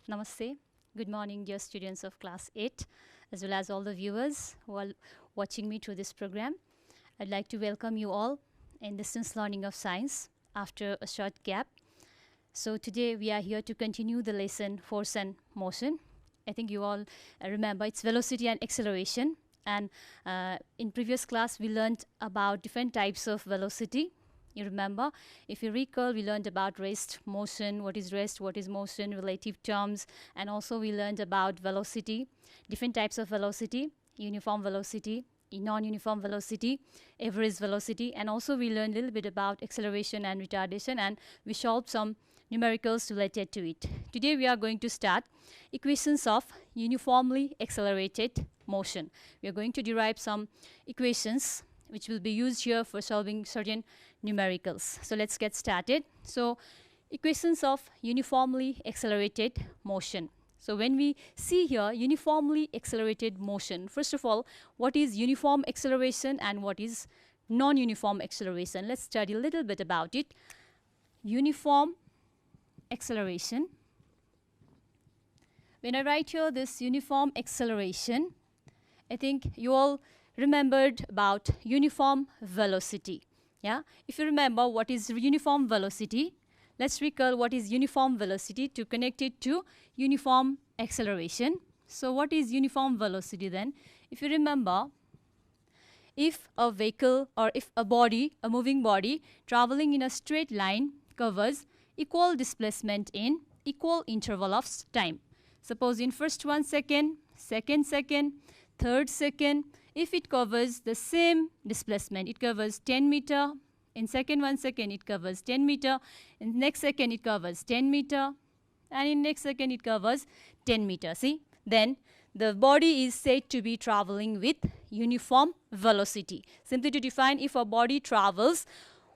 Namaste. Good morning, dear students of class 8, as well as all the viewers who are watching me through this program. I'd like to welcome you all in distance learning of science after a short gap. So today we are here to continue the lesson force and motion. I think you all remember it's velocity and acceleration. And in previous class we learned about different types of velocity. You remember, if you recall, we learned about rest, motion, what is rest, what is motion, relative terms, and also we learned about velocity, different types of velocity, uniform velocity, non-uniform velocity, average velocity, and also we learned a little bit about acceleration and retardation, and we solved some numericals related to it. Today we are going to start equations of uniformly accelerated motion. We are going to derive some equations which will be used here for solving certain numericals. So let's get started. So equations of uniformly accelerated motion. So when we see here uniformly accelerated motion, first of all, what is uniform acceleration and what is non-uniform acceleration? Let's study a little bit about it. Uniform acceleration. When I write here this uniform acceleration, I think you all remembered about uniform velocity. Yeah, if you remember what is uniform velocity, let's recall what is uniform velocity to connect it to uniform acceleration. So what is uniform velocity then? If you remember, if a vehicle or if a body, a moving body traveling in a straight line covers equal displacement in equal interval of time. Suppose in first 1 second, second second, third second, if it covers the same displacement, it covers 10 meter, in second 1 second it covers 10 meter, in next second it covers 10 meter, and in next second it covers 10 meter. See, then the body is said to be traveling with uniform velocity. Simply to define, if a body travels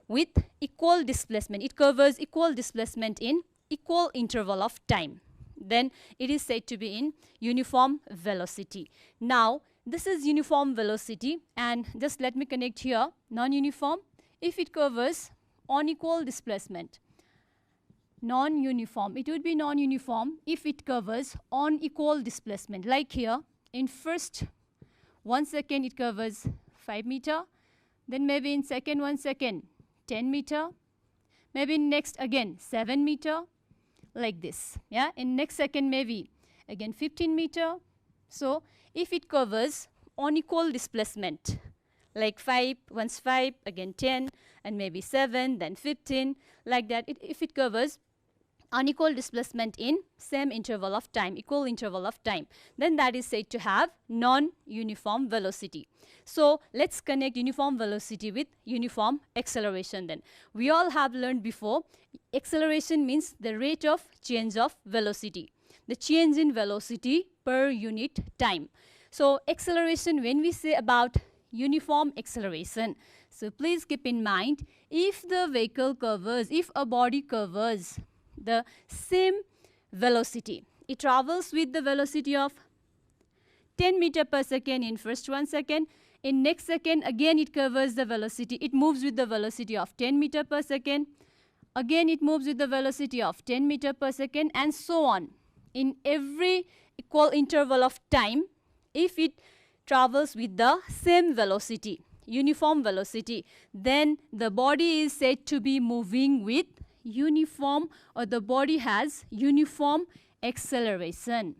with equal displacement, it covers equal displacement in equal interval of time, then it is said to be in uniform velocity. Now this is uniform velocity, and just let me connect here non-uniform. If it covers unequal displacement, non-uniform, it would be non-uniform if it covers unequal displacement. Like here, in first 1 second it covers 5 meter, then maybe in second 1 second 10 meter, maybe in next again 7 meter, like this. Yeah, in next second maybe again 15 meter. So if it covers unequal displacement, like 5, once 5, again 10, and maybe 7, then 15, like that, if it covers unequal displacement in same interval of time, equal interval of time, then that is said to have non-uniform velocity. So let's connect uniform velocity with uniform acceleration then. We all have learned before, acceleration means the rate of change of velocity, the change in velocity per unit time. So acceleration, when we say about uniform acceleration, so please keep in mind, if the vehicle covers, if a body covers the same velocity, it travels with the velocity of 10 meter per second in first 1 second, in next second again it covers the velocity, it moves with the velocity of 10 meter per second, again it moves with the velocity of 10 meter per second, and so on. In every equal interval of time, if it travels with the same velocity, uniform velocity, then the body is said to be moving with uniform, or the body has uniform acceleration.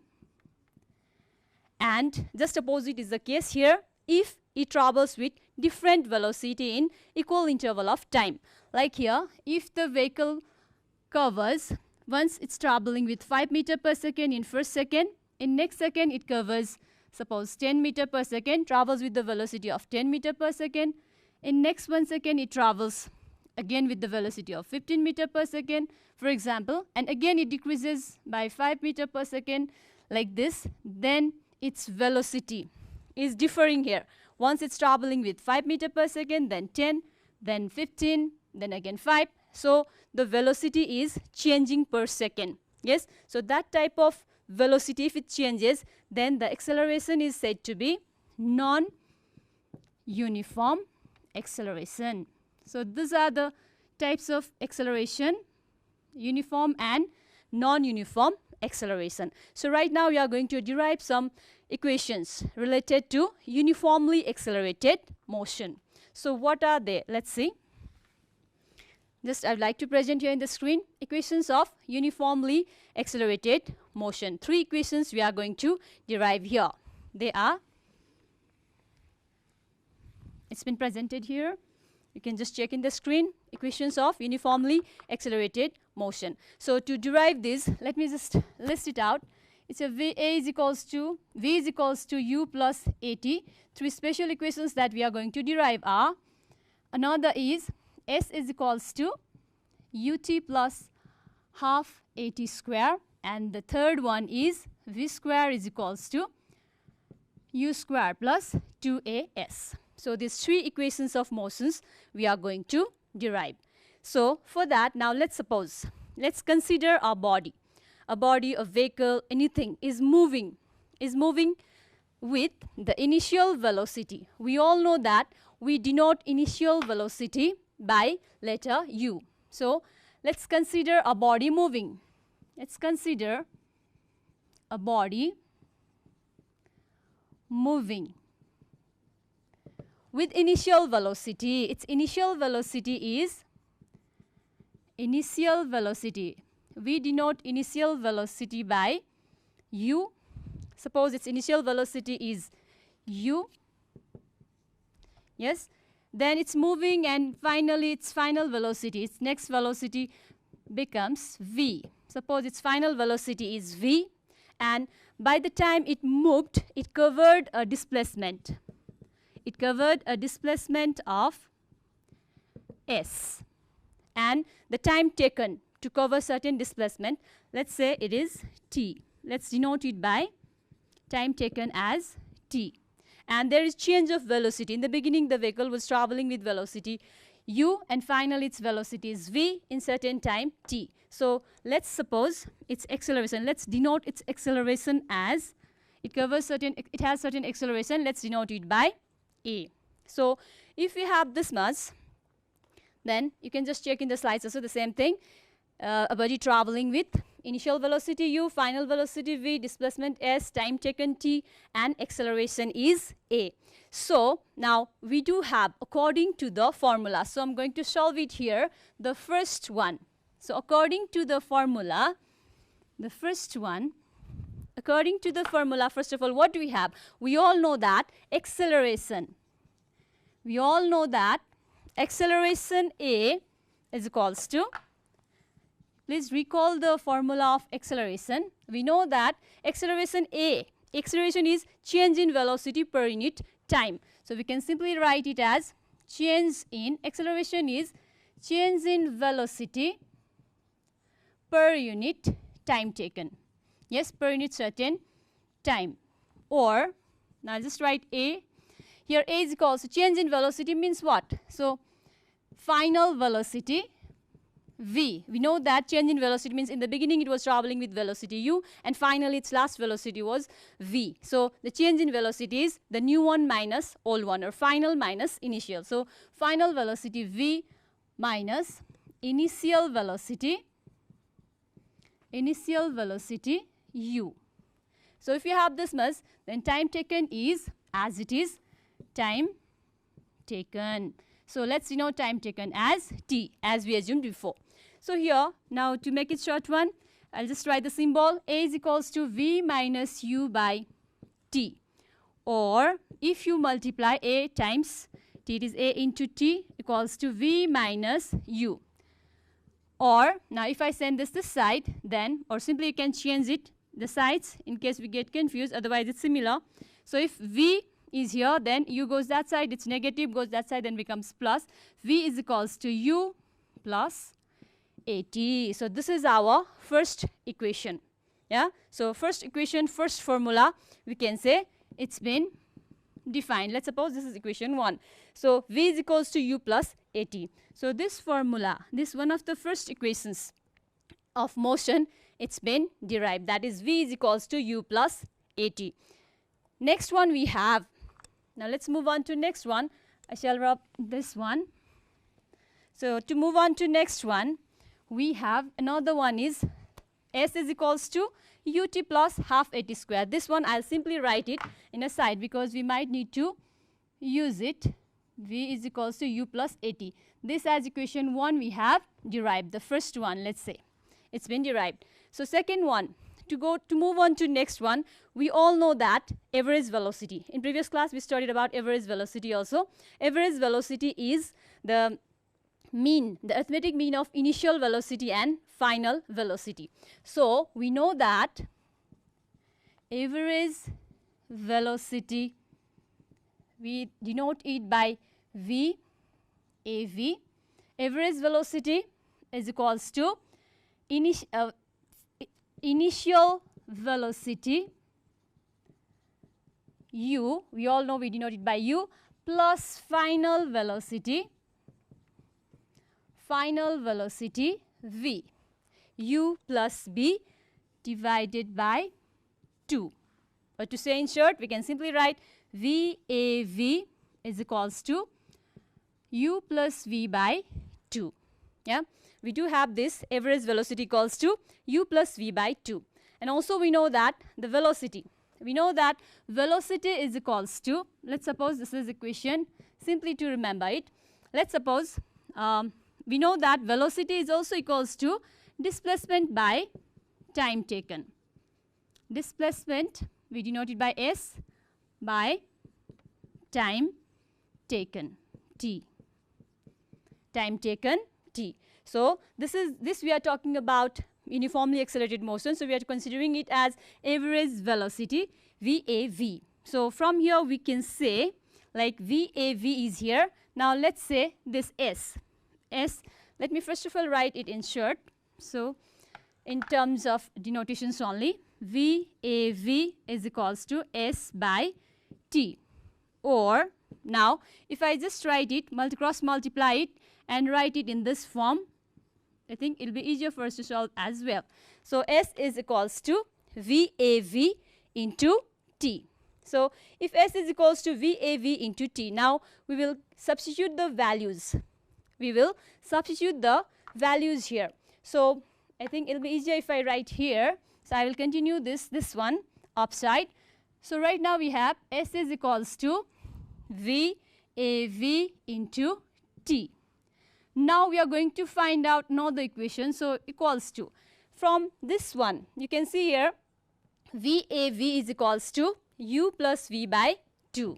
And just opposite is the case here, if it travels with different velocity in equal interval of time. Like here, if the vehicle covers, once it's traveling with 5 meter per second in first second, in next second it covers suppose 10 meter per second, travels with the velocity of 10 meter per second, in next 1 second it travels again with the velocity of 15 meter per second, for example, and again it decreases by 5 meter per second, like this, then its velocity is differing here. Once it's traveling with 5 meter per second, then 10, then 15, then again 5. So the velocity is changing per second. Yes, so that type of velocity, if it changes, then the acceleration is said to be non-uniform acceleration. So these are the types of acceleration, uniform and non-uniform acceleration. So right now we are going to derive some equations related to uniformly accelerated motion. So what are they? Let's see. Just I would like to present here in the screen equations of uniformly accelerated motion. 3 equations we are going to derive here. They are, it's been presented here. You can just check in the screen, equations of uniformly accelerated motion. So to derive this, let me just list it out. It's a V is equals to U plus AT. 3 special equations that we are going to derive are, another is S is equals to UT plus half AT square, and the third one is V square is equals to U square plus 2AS. So these 3 equations of motions we are going to derive. So for that, now let's consider our body. A body, a vehicle, anything is moving with the initial velocity. We all know that we denote initial velocity by letter U. So let's consider a body moving. Let's consider a body moving with initial velocity. Its initial velocity is initial velocity. We denote initial velocity by U. Suppose its initial velocity is U. Yes. Then it's moving, and finally its final velocity, its next velocity becomes V. Suppose its final velocity is V, and by the time it moved, it covered a displacement. It covered a displacement of S. And the time taken to cover certain displacement, let's say it is T. Let's denote it by time taken as T. And there is change of velocity. In the beginning, the vehicle was traveling with velocity U, and finally its velocity is V in certain time T. So let's suppose its acceleration. Let's denote its acceleration as, it has certain acceleration. Let's denote it by A. So if we have this much, then you can just check in the slides also the same thing. A body traveling with initial velocity U, final velocity V, displacement S, time taken T, and acceleration is A. So now we do have, according to the formula, so I'm going to solve it here, the first one. So according to the formula, the first one, according to the formula, first of all, what do we have? We all know that acceleration. We all know that acceleration A is equals to, please recall the formula of acceleration. We know that acceleration A, acceleration is change in velocity per unit time. So we can simply write it as change in, acceleration is change in velocity per unit time taken. Yes, per unit certain time. Or, now I'll just write A. Here A is equals to change in velocity means what? So final velocity V. We know that change in velocity means in the beginning it was traveling with velocity U, and finally its last velocity was V. So the change in velocity is the new one minus old one, or final minus initial. So final velocity V minus initial velocity U. So if you have this much, then time taken is, as it is, time taken. So let's denote time taken as T, as we assumed before. So here, now to make it short one, I'll just write the symbol A is equals to V minus U by T. Or if you multiply A times T, it is A into T equals to V minus U. Or now if I send this side, then, or simply you can change it, the sides, in case we get confused, otherwise it's similar. So if V is here, then U goes that side, it's negative, goes that side, then becomes plus. V is equals to U plus AT. So this is our first equation. Yeah. So first equation, first formula, we can say it's been defined. Let's suppose this is equation 1. So V is equals to U plus AT. So this formula, this one of the first equations of motion, it's been derived. That is V is equals to U plus AT. Next one we have. Now let's move on to next one. I shall rub this one. So to move on to next one, we have another one is S is equals to ut plus half at square. This one I'll simply write it in a side because we might need to use it. V is equals to u plus at. This as equation 1 we have derived. The first one, let's say, it's been derived. So second one, to move on to next one, we all know that average velocity. In previous class we studied about average velocity also. Average velocity is the mean, the arithmetic mean of initial velocity and final velocity. So we know that average velocity, we denote it by VAV. Average velocity is equals to initial velocity u, we all know we denote it by u, plus final velocity v, u plus b divided by 2. Or to say in short, we can simply write VAV is equals to u plus v by 2. Yeah, we do have this average velocity equals to u plus v by 2. And also we know that the velocity, we know that velocity is equals to, let's suppose this is equation, simply to remember it. Let's suppose we know that velocity is also equals to displacement by time taken. Displacement, we denote it by S, by time taken, T. Time taken, T. So this we are talking about uniformly accelerated motion. So we are considering it as average velocity, VAV. So from here we can say like VAV is here. Now let's say this S. Let me first of all write it in short. So in terms of denotations only, VAV is equals to S by T. Or now if I just write it, cross multiply it and write it in this form, I think it will be easier for us to solve as well. So S is equals to VAV into T. So if S is equals to VAV into T, now we will substitute the values. We will substitute the values here. So I think it will be easier if I write here. So I will continue this one upside. So right now we have S is equals to VAV into T. Now we are going to find out now the equation. So equals to, from this one you can see here VAV is equals to u plus v by 2.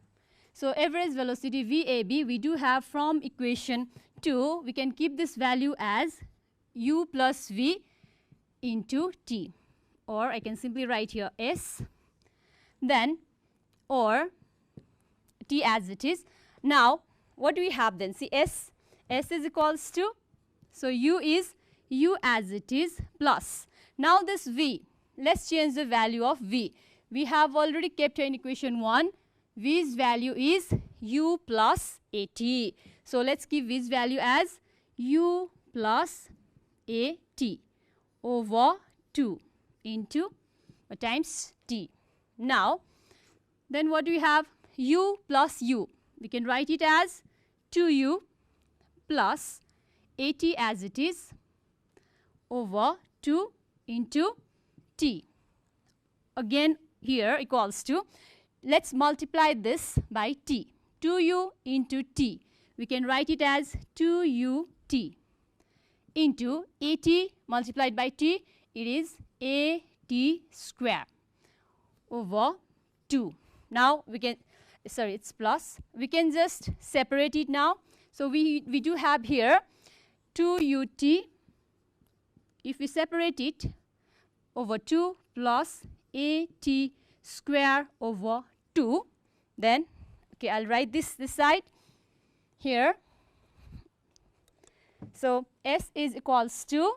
So average velocity VAB we do have from equation 2, we can keep this value as u plus v into T, or I can simply write here S, then or T as it is. Now what do we have then? See S is equals to, so u is u as it is plus. Now this v, let's change the value of v. We have already kept in equation 1, v's value is u plus at. So let's keep v's value as u plus at over 2 into times t. Now then what do we have? U plus u, we can write it as 2u plus at as it is over 2 into t. Again here equals to, let's multiply this by t. 2u into t, we can write it as 2ut into at multiplied by t, it is at square over 2. Now we can, sorry, it's plus, we can just separate it now. So we do have here 2ut, if we separate it, over 2 plus at square over 2, then okay, I'll write this side here. So S is equals to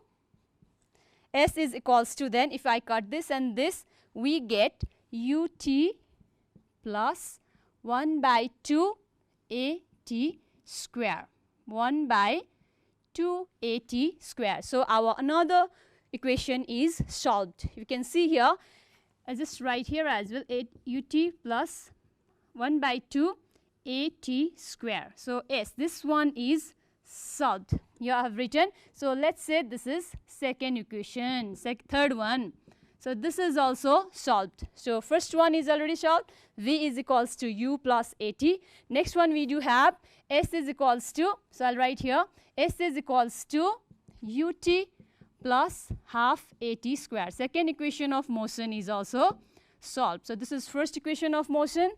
then if I cut this and this, we get ut plus 1 by 2 at square, 1 by 2 at square. So our another equation is solved. You can see here, I just write here as well, ut plus 1 by 2 at square. So S, this one is solved. You have written. So let's say this is second equation, third one. So this is also solved. So first one is already solved. V is equals to u plus at. Next one we do have s is equals to, so I'll write here, s is equals to ut plus half at square. Second equation of motion is also solved. So this is first equation of motion.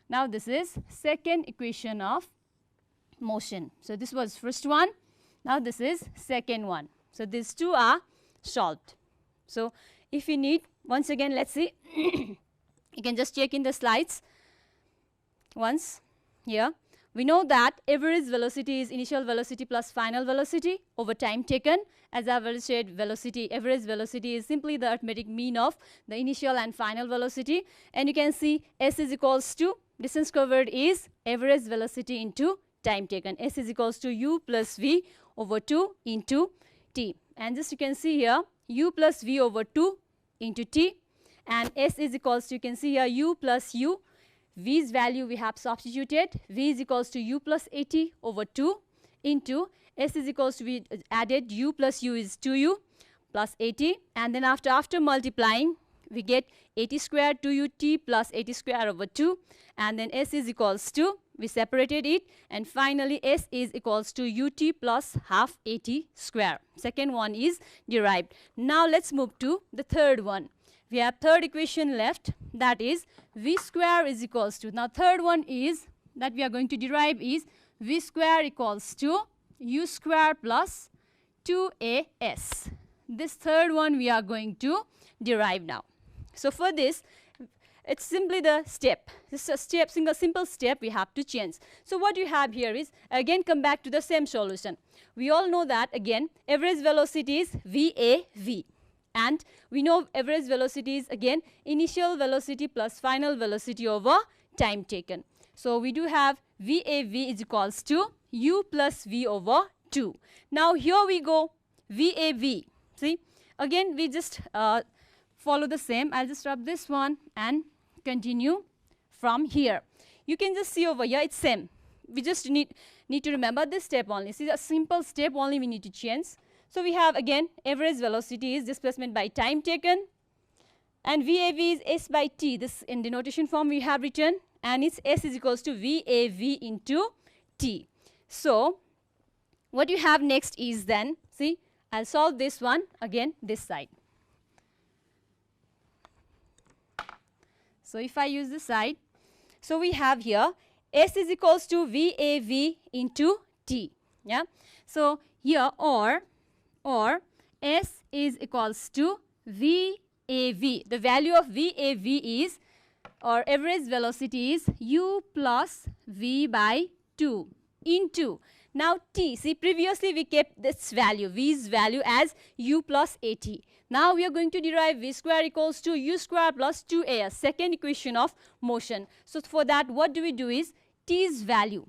Now this is second equation of motion. So this was first one. Now this is second one. So these two are solved. So if you need, once again, let's see. You can just check in the slides once here. We know that average velocity is initial velocity plus final velocity over time taken. As I've already said, velocity, average velocity is simply the arithmetic mean of the initial and final velocity. And you can see s is equals to, distance covered is average velocity into time taken. S is equals to u plus v over 2 into t. And just you can see here, u plus v over 2 into t, and s is equals to, you can see here, u plus u. V's value we have substituted. V is equals to u plus at over 2 into s is equals to, we added u plus u is 2u plus at, and then after multiplying we get 80 square 2ut plus 80 square over 2, and then s is equals to, we separated it, and finally s is equals to ut plus half at square. Second one is derived. Now let's move to the third one. We have third equation left, that is v square is equals to, now third one is that we are going to derive is v square equals to u square plus 2as. This third one we are going to derive now. So for this, it's simply the step. This is a step, simple step we have to change. So what you have here is, again come back to the same solution. We all know that again average velocity is VAV. And we know average velocity is again initial velocity plus final velocity over time taken. So we do have VAV is equals to u plus v over 2. Now here we go, VAV. See, again we just follow the same. I'll just rub this one and continue from here. You can just see over here, it's same. We just need to remember this step only. See, a simple step only we need to change. So we have again average velocity is displacement by time taken, and VAV is s by t. This in the notation form we have written, and it's s is equals to VAV into t. So what you have next is then, see, I'll solve this one again this side. So if I use this side, so we have here s is equals to VAV into t. Yeah. So here or s is equals to VAV. The value of VAV is, or average velocity is u plus v by 2 into, now t, see previously we kept this value, v's value as u plus at. Now we are going to derive v square equals to u square plus 2as, second equation of motion. So for that what do we do is t's value.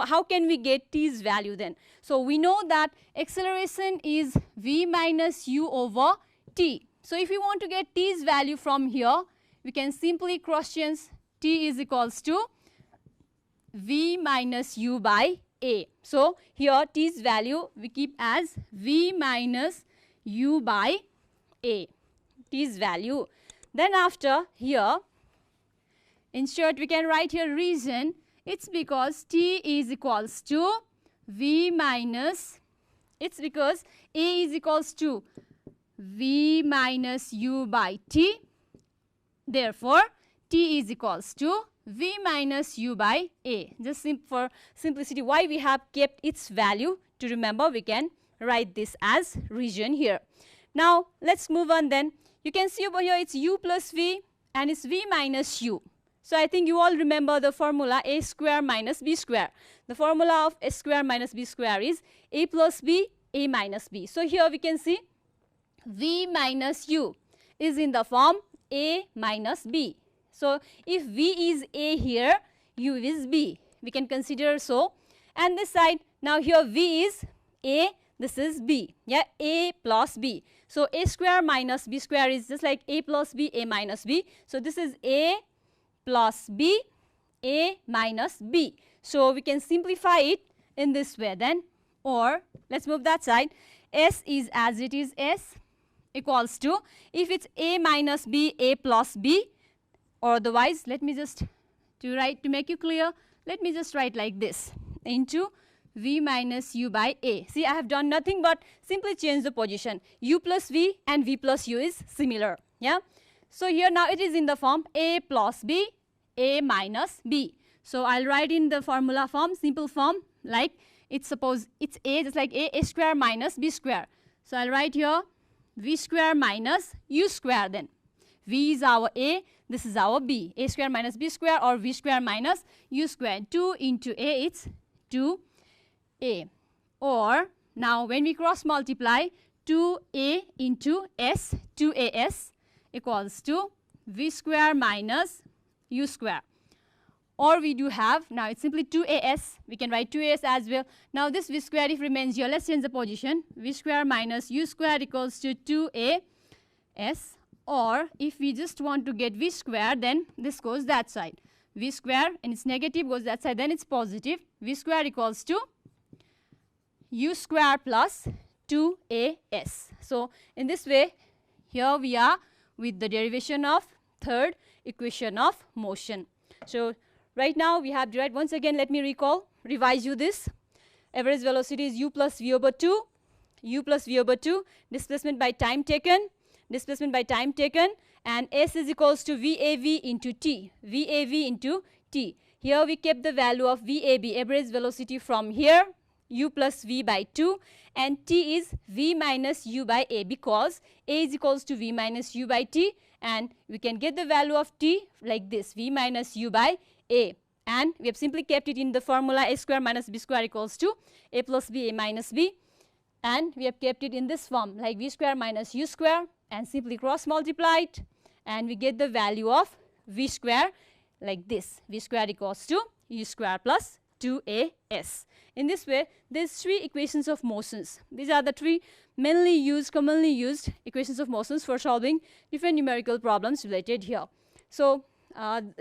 How can we get t's value then? So we know that acceleration is v minus u over t. So if we want to get t's value from here, we can simply cross change t is equals to v minus u by a. So here t's value we keep as v minus u by a, t's value. Then after here, in short we can write here reason. It's because t is equals to v minus, it's because a is equals to v minus u by t. Therefore, t is equals to v minus u by a. Just for simplicity, why we have kept its value, to remember we can write this as region here. Now let's move on then. You can see over here it's u plus v and it's v minus u. So I think you all remember the formula a square minus b square. The formula of a square minus b square is a plus b, a minus b. So here we can see v minus u is in the form a minus b. So if v is a here, u is b. We can consider so. And this side, now here v is a, this is b. Yeah, a plus b. So a square minus b square is just like a plus b, a minus b. So this is a plus b, a minus b. So we can simplify it in this way then. or let's move that side, S is as it is S equals to, if it's A minus B, A plus B, or otherwise, let me just, to make you clear, let me just write like this, into V minus U by A. See, I have done nothing but simply change the position. U plus V and V plus U is similar. Yeah. So here now it is in the form A plus B, A minus B. So I'll write in the formula form, simple form, like it's suppose it's A, just like A square minus B square. So I'll write here V square minus U square then. V is our A, this is our B. A square minus B square, or V square minus U square. 2 into A, it's 2A. Or now when we cross multiply, 2A into S, 2AS equals to V square minus U square. Or we do have, now it's simply 2AS, we can write 2AS as well. Now this V square if remains here, let's change the position. V square minus U square equals to 2AS. Or if we just want to get V square, then this goes that side. V square and it's negative goes that side, then it's positive. V square equals to U square plus 2AS. So in this way, here we are with the derivation of third equation of motion. So right now we have derived, once again let me revise you this. Average velocity is U plus V over 2, U plus V over 2, displacement by time taken, and S is equals to VAV into T, VAV into T. Here we kept the value of VAB, average velocity from here, U plus V by 2, and T is V minus U by A, because A is equals to V minus U by T, and we can get the value of T like this, V minus U by A. And we have simply kept it in the formula A square minus B square equals to A plus B, A minus B. And we have kept it in this form, like V square minus U square, and simply cross multiplied, and we get the value of V square like this. V square equals to U square plus 2AS. In this way, there's 3 equations of motions. These are the 3 commonly used equations of motions for solving different numerical problems related here. So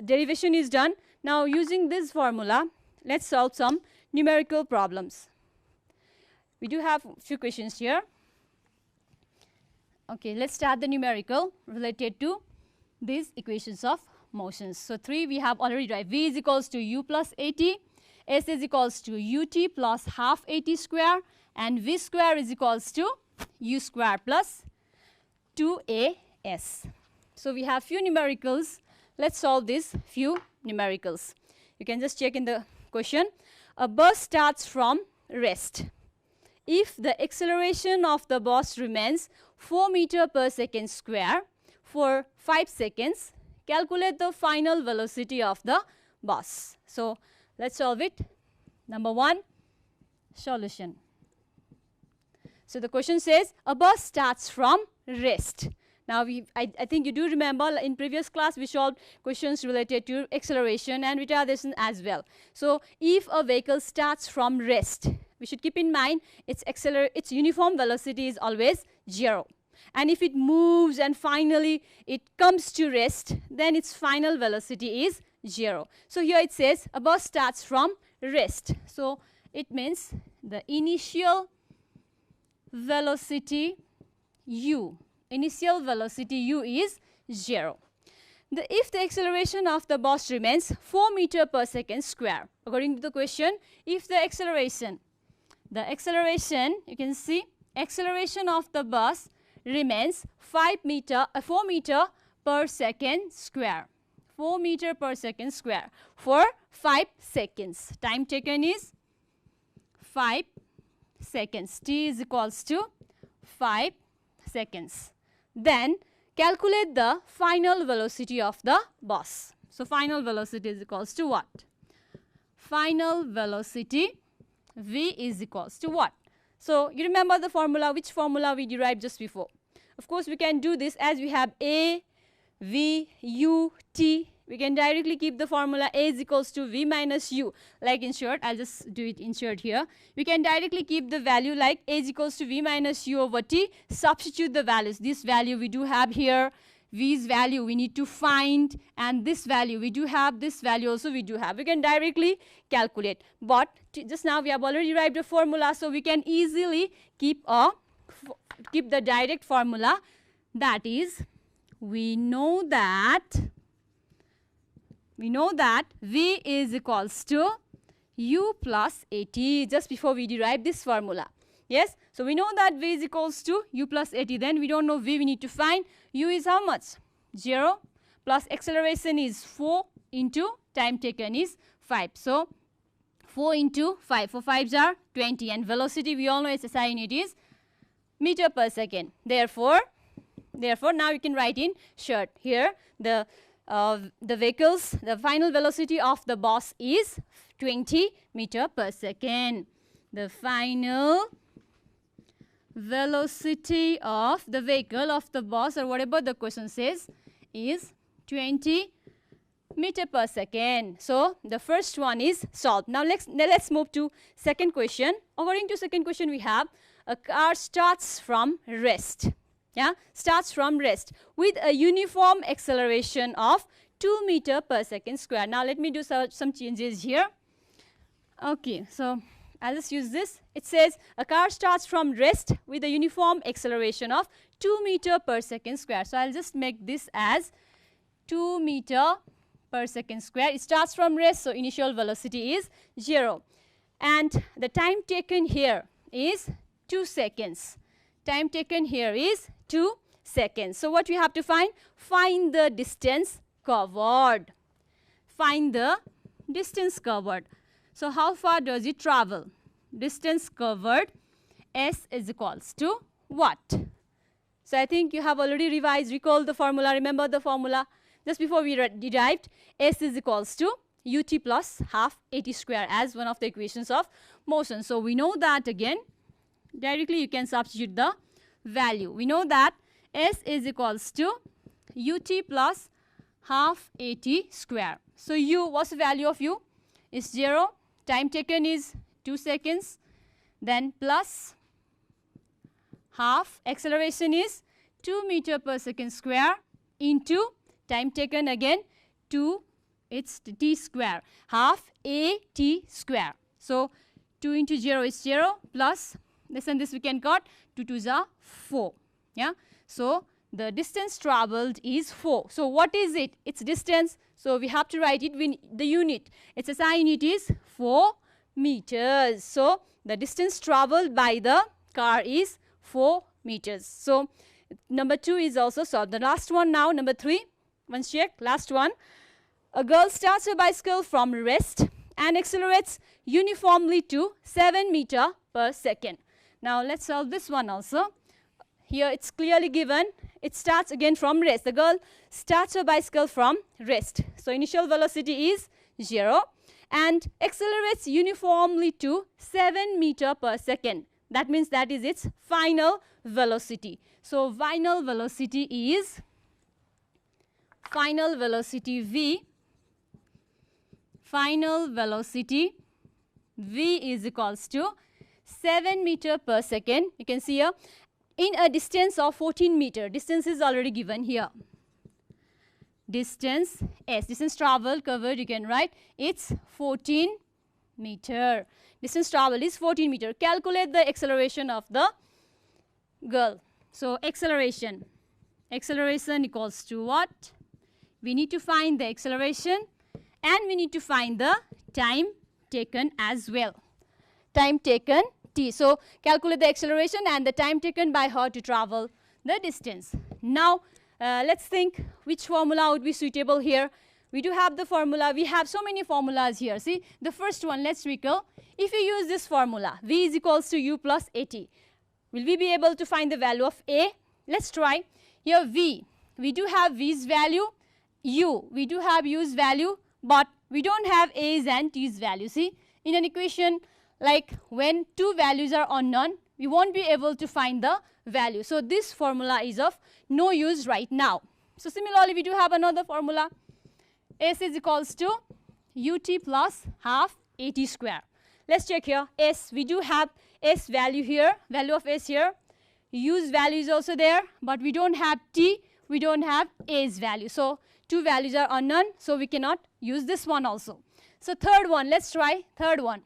derivation is done. Now using this formula, let's solve some numerical problems. We do have a few questions here. Okay, let's start the numerical related to these equations of motions. So 3 we have already derived. V is equals to U plus AT, S is equals to UT plus half AT square, and V square is equals to U square plus 2AS. So we have few numericals. Let's solve these few numericals. You can just check in the question. A bus starts from rest. If the acceleration of the bus remains 4 meters per second square for 5 seconds, calculate the final velocity of the bus. So let's solve it. Number 1, solution. So the question says a bus starts from rest. Now I think you do remember in previous class we solved questions related to acceleration and retardation as well. So if a vehicle starts from rest, we should keep in mind its uniform velocity is always 0. And if it moves and finally it comes to rest, then its final velocity is 0. So here it says a bus starts from rest. So it means the initial velocity u. Initial velocity u is 0. If the acceleration of the bus remains 4 meters per second square, according to the question, if the acceleration, you can see, acceleration of the bus remains 4 meter per second square. 4 meter per second square for 5 seconds. Time taken is 5 seconds. T is equals to 5 seconds. Then calculate the final velocity of the bus. So final velocity is equals to what? Final velocity V is equals to what? So you remember the formula, which formula we derived just before. Of course we can do this as we have A, V, U, T. We can directly keep the formula A is equals to V minus U. Like in short, I'll just do it in short here. We can directly keep the value like A is equals to V minus U over T. Substitute the values. This value we do have here V's value we need to find, and this value we do have, this value also we do have. We can directly calculate. But just now we have already derived a formula, so we can easily keep the direct formula. That is, we know that V is equals to U plus AT, just before we derive this formula. Yes, so we know that V is equals to U plus AT. Then we don't know V, we need to find U is how much? 0 plus acceleration is 4 into time taken is 5. So 4 into 5, 4 5s are 20, and velocity we all know its SI unit is meter per second. Therefore now you can write in short here the vehicle's, the final velocity of the bus is 20 meter per second. The final velocity of the vehicle, of the bus, or whatever the question says, is 20 meter per second. So the first one is solved. Now let's move to second question. According to second question, we have a car starts from rest. Yeah, starts from rest with a uniform acceleration of 2 meter per second square. Now let me do some changes here. Okay, so I'll just use this. It says a car starts from rest with a uniform acceleration of 2 meter per second square. So I'll just make this as 2 meter per second square. It starts from rest, so initial velocity is 0. And the time taken here is 2 seconds. Time taken here is 2 seconds. So what we have to find? Find the distance covered. Find the distance covered. So how far does it travel? Distance covered, S is equals to what? So I think you have already revised, recall the formula, remember the formula just before we derived. S is equals to ut plus half at square as one of the equations of motion. So we know that again. Directly you can substitute the value. We know that S is equals to ut plus half at square. So U, what's the value of U? Is 0. Time taken is 2 seconds. Then plus half, acceleration is 2 meter per second square into time taken again 2, it's t square, half a t square. So 2 into 0 is 0 plus this and this we can cut, 2 2s are 4. Yeah. So the distance traveled is 4. So what is it? It's distance. So we have to write it with the unit. Its SI unit is 4 meters. So the distance traveled by the car is 4 meters. So number 2 is also solved. The last one now, number 3. Once check, last one. A girl starts her bicycle from rest and accelerates uniformly to 7 meter per second. Now let's solve this one also. Here it's clearly given. It starts again from rest. The girl starts her bicycle from rest. So initial velocity is 0 and accelerates uniformly to 7 meter per second. That means that is its final velocity. So final velocity is, final velocity V, final velocity V is equals to 7 meter per second. You can see here in a distance of 14 meter. Distance is already given here. Distance S, distance traveled, covered, you can write it's 14 meter. Distance traveled is 14 meter. Calculate the acceleration of the girl. So acceleration equals to what? We need to find the acceleration and we need to find the time taken as well. Time taken t. So calculate the acceleration and the time taken by her to travel the distance. Now let's think which formula would be suitable here. We do have the formula. We have so many formulas here. See, the first one, let's recall. If you use this formula, V is equals to U plus AT, will we be able to find the value of A? Let's try. Here V, we do have V's value. U, we do have U's value, but we don't have A's and T's value. See, in an equation like when two values are unknown, we won't be able to find the value. So this formula is of no use right now. So similarly, we do have another formula. S is equals to ut plus half at square. Let's check here. S, we do have S value here, value of S here. U's value is also there, but we don't have T, we don't have A's value. So 2 values are unknown, so we cannot use this one also. So third one, let's try third one.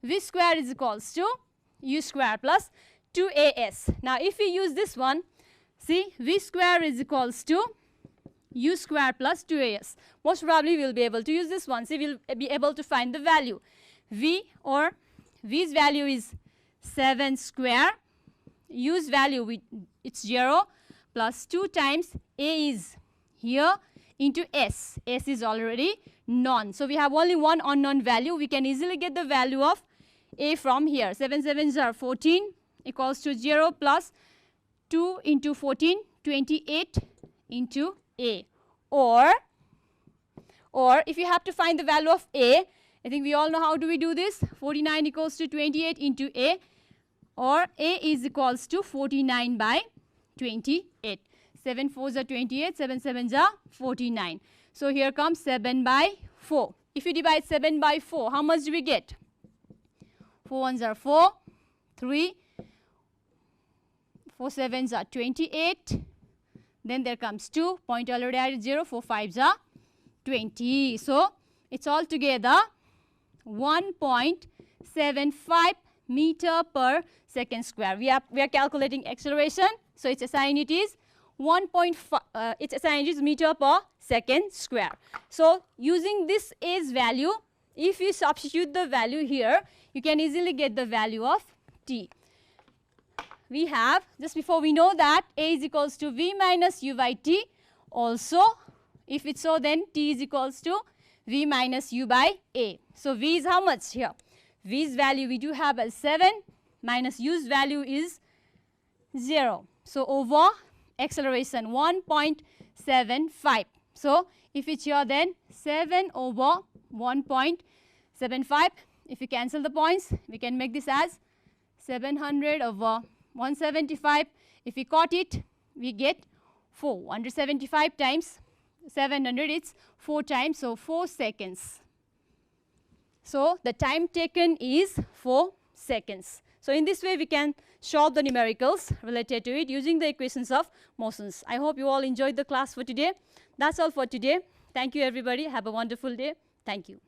V square is equals to U square plus 2AS. Now if we use this one, see, V square is equals to U square plus 2AS. Most probably we will be able to use this one. See, we will be able to find the value. V, or V's value is 7 square. U's value, it's 0 plus 2 times A is here into S. S is already known. So we have only one unknown value. We can easily get the value of A from here. 7 sevens are 14 equals to 0 plus 2 into 14, 28 into A. Or if you have to find the value of A, I think we all know how do we do this. 49 equals to 28 into A, or A is equals to 49 by 28. 7 4s are 28, 7 7s are 49. So here comes 7 by 4. If you divide 7 by 4, how much do we get? 4 1s are 4, 3, 4 7s are 28. Then there comes 2, point already added 0, 4 5s are 20. So it's all together 1.75 meter per second square. We are calculating acceleration, so its SI unit is 1.5. Its SI unit is meter per second square. So using this A's value, if you substitute the value here, you can easily get the value of T. We have, just before we know that A is equals to V minus U by T. Also, if it's so, then T is equals to V minus U by A. So V is how much here? V's value we do have as 7 minus U's value is 0. So over acceleration 1.75. So if it's here, then 7 over 1.75. If you cancel the points, we can make this as 700 over 175. If we cut it, we get 4. 175 times 700, it's 4 times, so 4 seconds. So the time taken is 4 seconds. So in this way, we can solve the numericals related to it using the equations of motions. I hope you all enjoyed the class for today. That's all for today. Thank you, everybody. Have a wonderful day. Thank you.